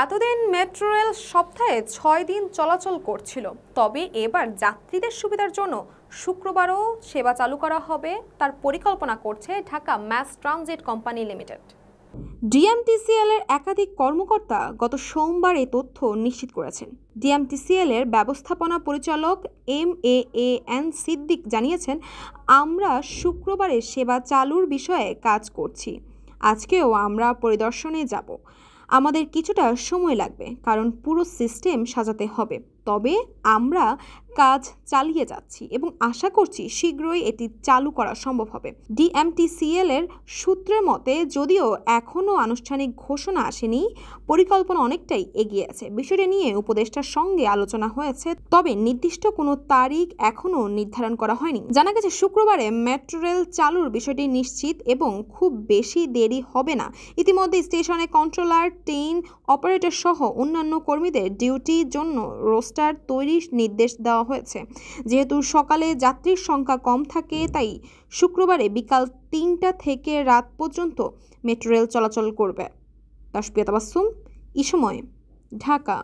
এতদিন metro rail সপ্তাহে ৬ দিন চলাচল করছিল, তবে এবার যাত্রীদের সুবিধার জন্য শুক্রবারও সেবা চালু করা হবে তার পরিকল্পনা করছে Dhaka mass transit company limited. DMTCL এর একাধিক কর্মকর্তা গত সোমবার এই তথ্য নিশ্চিত করেছেন। ডিএমটিসিএল এর ব্যবস্থাপনা পরিচালক MAAN সিদ্দিক জানিয়েছেন, আমরা শুক্রবারে সেবা চালুর বিষয়ে কাজ করছি। আজকেও আমরা পরিদর্শনে যাব। আমাদের কিছুটা সময় লাগবে, কারণ পুরো সিস্টেম সাজাতে হবে। তবে আমরা কাজ চালিয়ে যাচ্ছি এবং আশা করছি শীঘ্রই এটি চালু করা সম্ভব হবে। ডিএমটিসিএল এর সূত্রের মতে, যদিও এখনও আনুষ্ঠানিক ঘোষণা আসেনি, পরিকল্পনা অনেকটাই এগিয়ে আছে। বিষয়টি নিয়ে উপদেষ্টার সঙ্গে আলোচনা হয়েছে, তবে নির্দিষ্ট কোনো তারিখ এখনও নির্ধারণ করা হয়নি। জানা গেছে শুক্রবারে মেট্রো রেল চালুর বিষয়টি নিশ্চিত এবং খুব বেশি দেরি হবে না। ইতিমধ্যে স্টেশনে কন্ট্রোলার, ট্রেন অপারেটর সহ অন্যান্য কর্মীদের ডিউটির জন্য রোস্টার তৈরির নির্দেশ দেওয়া হয়েছে। যেহেতু সকালে যাত্রীর সংখ্যা কম থাকে, তাই শুক্রবারে বিকাল ৩টা থেকে রাত পর্যন্ত মেট্রো রেল চলাচল করবে। তাসপিয়া তাবাসসুম, এই সময়, ঢাকা।